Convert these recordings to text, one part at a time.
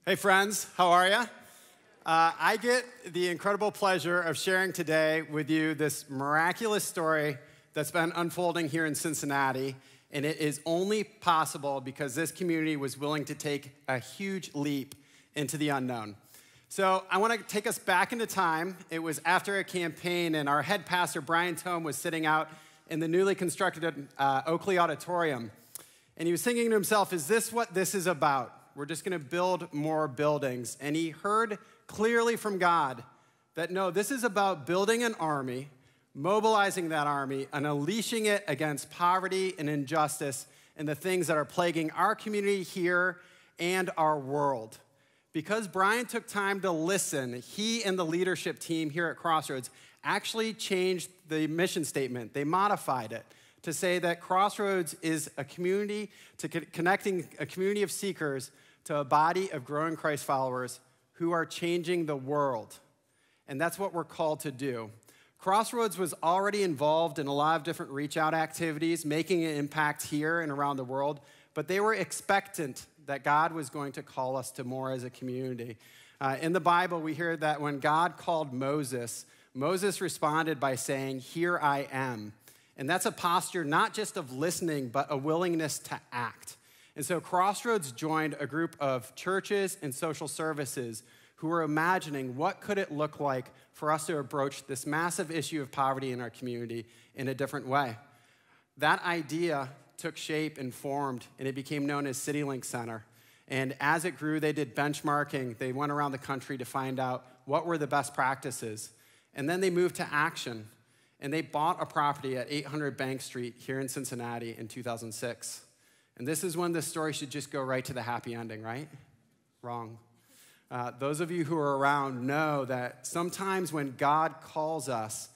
Hey friends, how are you? I get the incredible pleasure of sharing today with you this miraculous story that's been unfolding here in Cincinnati, and it is only possible because this community was willing to take a huge leap into the unknown. So I want to take us back into time. It was after a campaign, and our head pastor, Brian Tome, was sitting out in the newly constructed Oakley Auditorium, and he was thinking to himself, is this what this is about? We're just going to build more buildings. And he heard clearly from God that no, this is about building an army, mobilizing that army, and unleashing it against poverty and injustice and the things that are plaguing our community here and our world. Because Brian took time to listen, he and the leadership team here at Crossroads actually changed the mission statement. They modified it to say that Crossroads is a community, connecting a community of seekers to a body of growing Christ followers who are changing the world. And that's what we're called to do. Crossroads was already involved in a lot of different reach-out activities, making an impact here and around the world, but they were expectant that God was going to call us to more as a community. In the Bible, we hear that when God called Moses, Moses responded by saying, "Here I am." And that's a posture not just of listening, but a willingness to act. And so Crossroads joined a group of churches and social services who were imagining what could it look like for us to approach this massive issue of poverty in our community in a different way. That idea took shape and formed, and it became known as CityLink Center. And as it grew, they did benchmarking. They went around the country to find out what were the best practices. And then they moved to action, and they bought a property at 800 Bank Street here in Cincinnati in 2006. And this is when this story should just go right to the happy ending, right? Wrong. Those of you who are around know that sometimes when God calls us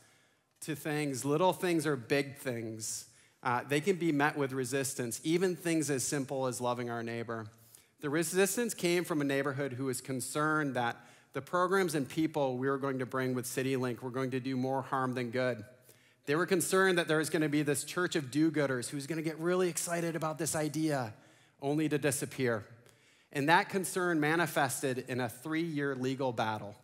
to things, little things or big things, they can be met with resistance, even things as simple as loving our neighbor. The resistance came from a neighborhood who was concerned that the programs and people we were going to bring with CityLink were going to do more harm than good. They were concerned that there was going to be this church of do-gooders who's going to get really excited about this idea, only to disappear. And that concern manifested in a 3-year legal battle.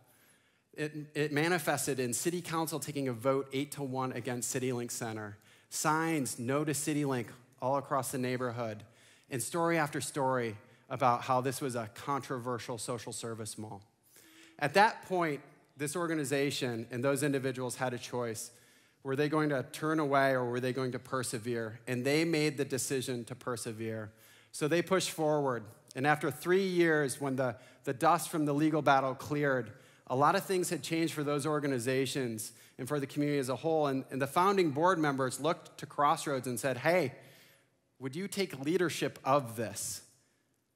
It manifested in city council taking a vote 8-1 against CityLink Center, signs, no to CityLink, all across the neighborhood, and story after story about how this was a controversial social service mall. At that point, this organization and those individuals had a choice. Were they going to turn away or were they going to persevere? And they made the decision to persevere. So they pushed forward. And after 3 years, when the dust from the legal battle cleared, a lot of things had changed for those organizations and for the community as a whole. And the founding board members looked to Crossroads and said, hey, would you take leadership of this?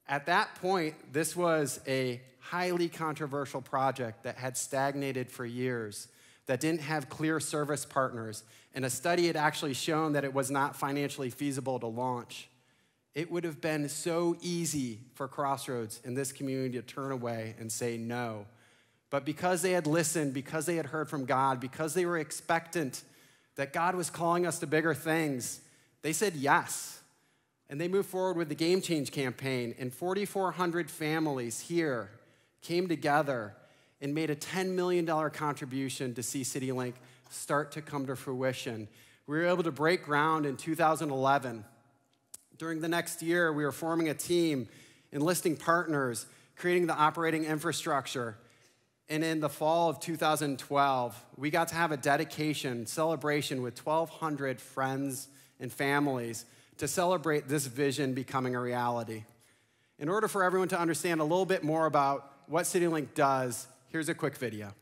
At that point, this was a highly controversial project that had stagnated for years, that didn't have clear service partners, and a study had actually shown that it was not financially feasible to launch. It would have been so easy for Crossroads in this community to turn away and say no. But because they had listened, because they had heard from God, because they were expectant that God was calling us to bigger things, they said yes. And they moved forward with the Game Change campaign, and 4,400 families here came together and made a $10 million contribution to see CityLink start to come to fruition. We were able to break ground in 2011. During the next year, we were forming a team, enlisting partners, creating the operating infrastructure. And in the fall of 2012, we got to have a dedication, celebration with 1,200 friends and families to celebrate this vision becoming a reality. In order for everyone to understand a little bit more about what CityLink does, here's a quick video.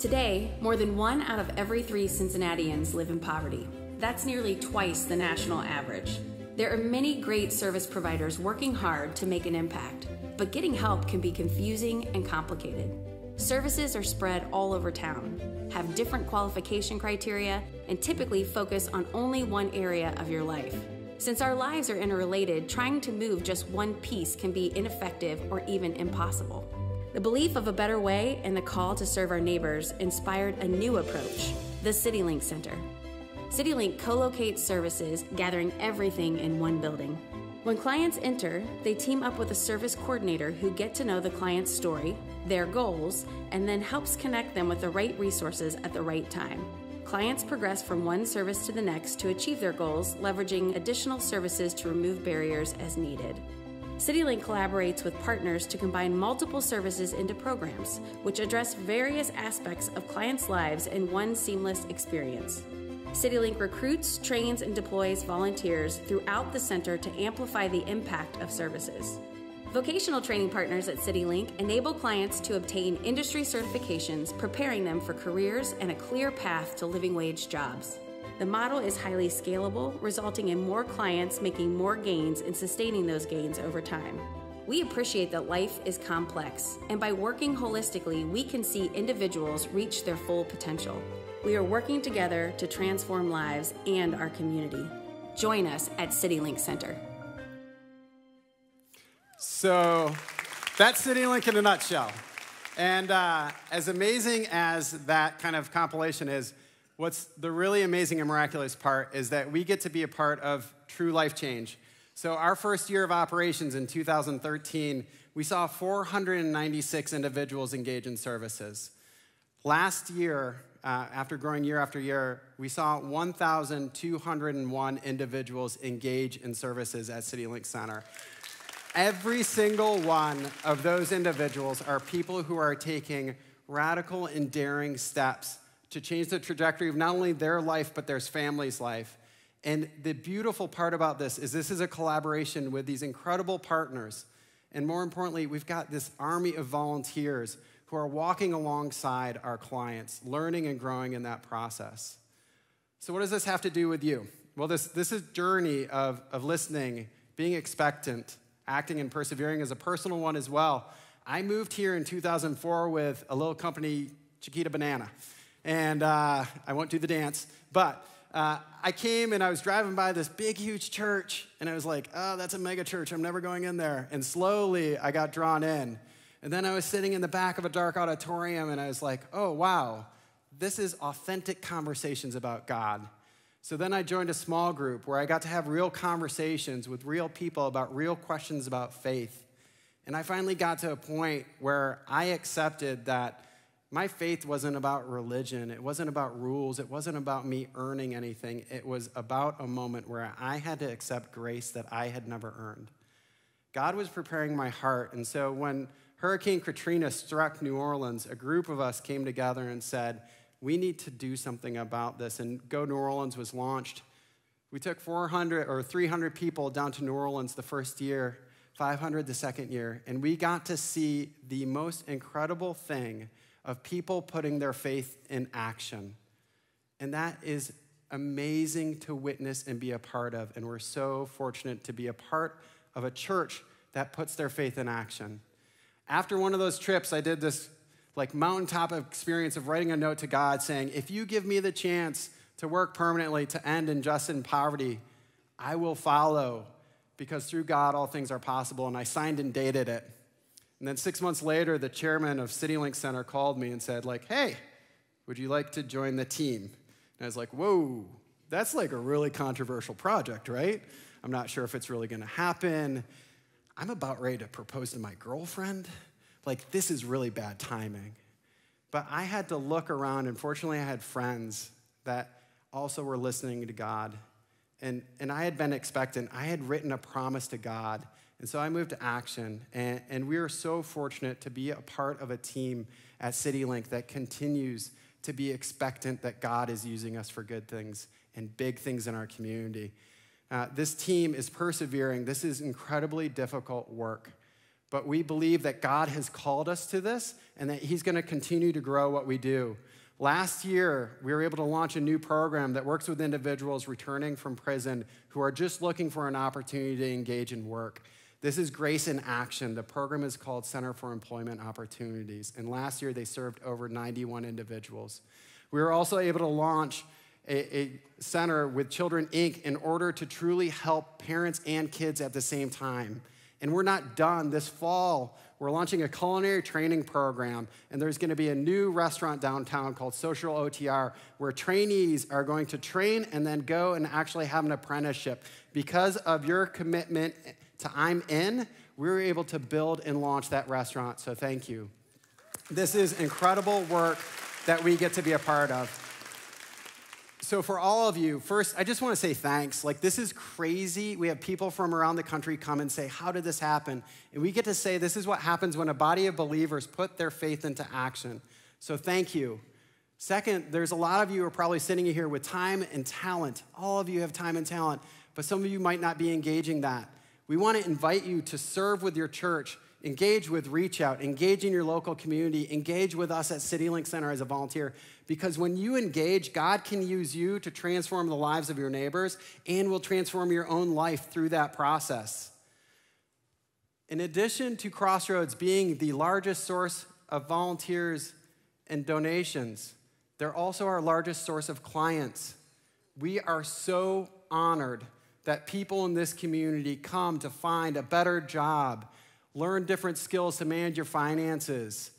Today, more than 1 out of every 3 Cincinnatians live in poverty. That's nearly twice the national average. There are many great service providers working hard to make an impact, but getting help can be confusing and complicated. Services are spread all over town, have different qualification criteria, and typically focus on only one area of your life. Since our lives are interrelated, trying to move just one piece can be ineffective or even impossible. The belief of a better way and the call to serve our neighbors inspired a new approach, the CityLink Center. CityLink co-locates services, gathering everything in one building. When clients enter, they team up with a service coordinator who get to know the client's story, their goals, and then helps connect them with the right resources at the right time. Clients progress from one service to the next to achieve their goals, leveraging additional services to remove barriers as needed. CityLink collaborates with partners to combine multiple services into programs, which address various aspects of clients' lives in one seamless experience. CityLink recruits, trains, and deploys volunteers throughout the center to amplify the impact of services. Vocational training partners at CityLink enable clients to obtain industry certifications, preparing them for careers and a clear path to living wage jobs. The model is highly scalable, resulting in more clients making more gains and sustaining those gains over time. We appreciate that life is complex, and by working holistically, we can see individuals reach their full potential. We are working together to transform lives and our community. Join us at CityLink Center. So that's CityLink in a nutshell. And as amazing as that kind of compilation is, what's the really amazing and miraculous part is that we get to be a part of true life change. So our first year of operations in 2013, we saw 496 individuals engage in services. Last year, after growing year after year, we saw 1,201 individuals engage in services at CityLink Center. Every single one of those individuals are people who are taking radical and daring steps to change the trajectory of not only their life, but their family's life. And the beautiful part about this is a collaboration with these incredible partners. And more importantly, we've got this army of volunteers who are walking alongside our clients, learning and growing in that process. So what does this have to do with you? Well, this is a journey of listening, being expectant, acting and persevering is a personal one as well. I moved here in 2004 with a little company, Chiquita Banana. And I won't do the dance, but I came and I was driving by this big, huge church, and I was like, oh, that's a mega church. I'm never going in there. And slowly I got drawn in. And then I was sitting in the back of a dark auditorium, and I was like, oh, wow, this is authentic conversations about God. So then I joined a small group where I got to have real conversations with real people about real questions about faith. And I finally got to a point where I accepted that my faith wasn't about religion. It wasn't about rules. It wasn't about me earning anything. It was about a moment where I had to accept grace that I had never earned. God was preparing my heart. And so when Hurricane Katrina struck New Orleans, a group of us came together and said, we need to do something about this. And Go New Orleans was launched. We took 400 or 300 people down to New Orleans the first year, 500 the second year, and we got to see the most incredible thing of people putting their faith in action. And that is amazing to witness and be a part of. And we're so fortunate to be a part of a church that puts their faith in action. After one of those trips, I did this mountaintop experience of writing a note to God saying, if you give me the chance to work permanently to end injustice and poverty, I will follow, because through God all things are possible. And I signed and dated it. And then 6 months later, the chairman of CityLink Center called me and said, hey, would you like to join the team? And I was like, whoa, that's a really controversial project, right? I'm not sure if it's really gonna happen. I'm about ready to propose to my girlfriend. This is really bad timing. But I had to look around, and fortunately I had friends that also were listening to God. And I had been expectant. I had written a promise to God. And so I moved to action. And we are so fortunate to be a part of a team at CityLink that continues to be expectant that God is using us for good things and big things in our community. This team is persevering. This is incredibly difficult work. But we believe that God has called us to this and that he's going to continue to grow what we do. Last year, we were able to launch a new program that works with individuals returning from prison who are just looking for an opportunity to engage in work. This is Grace in Action. The program is called Center for Employment Opportunities. And last year, they served over 91 individuals. We were also able to launch a center with Children, Inc. in order to truly help parents and kids at the same time. And we're not done. This fall, We're launching a culinary training program, and there's going to be a new restaurant downtown called Social OTR, where trainees are going to train and then go and actually have an apprenticeship. Because of your commitment to I'm in, we were able to build and launch that restaurant, so thank you. This is incredible work that we get to be a part of. So for all of you, first, I just want to say thanks. Like, this is crazy. We have people from around the country come and say, how did this happen? And we get to say this is what happens when a body of believers put their faith into action. So thank you. Second, there's a lot of you who are probably sitting here with time and talent. All of you have time and talent, but some of you might not be engaging that. We want to invite you to serve with your church, engage with Reach Out, engage in your local community, engage with us at CityLink Center as a volunteer. Because when you engage, God can use you to transform the lives of your neighbors and will transform your own life through that process. In addition to Crossroads being the largest source of volunteers and donations, they're also our largest source of clients. We are so honored that people in this community come to find a better job, learn different skills to manage your finances,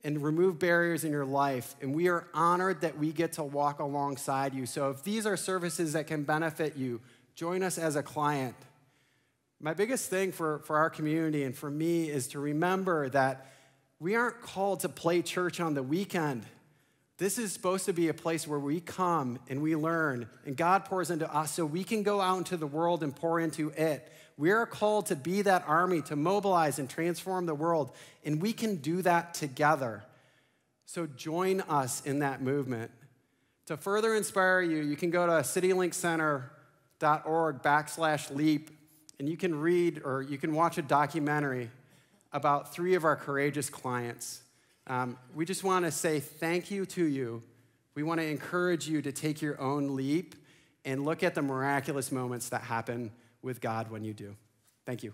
and remove barriers in your life. And we are honored that we get to walk alongside you. So if these are services that can benefit you, join us as a client. My biggest thing for our community and for me is to remember that we aren't called to play church on the weekend. This is supposed to be a place where we come and we learn, and God pours into us so we can go out into the world and pour into it. We are called to be that army, to mobilize and transform the world, and we can do that together. So join us in that movement. To further inspire you, you can go to citylinkcenter.org/leap, and you can read or you can watch a documentary about 3 of our courageous clients. We just want to say thank you to you. We want to encourage you to take your own leap and look at the miraculous moments that happen with God when you do. Thank you.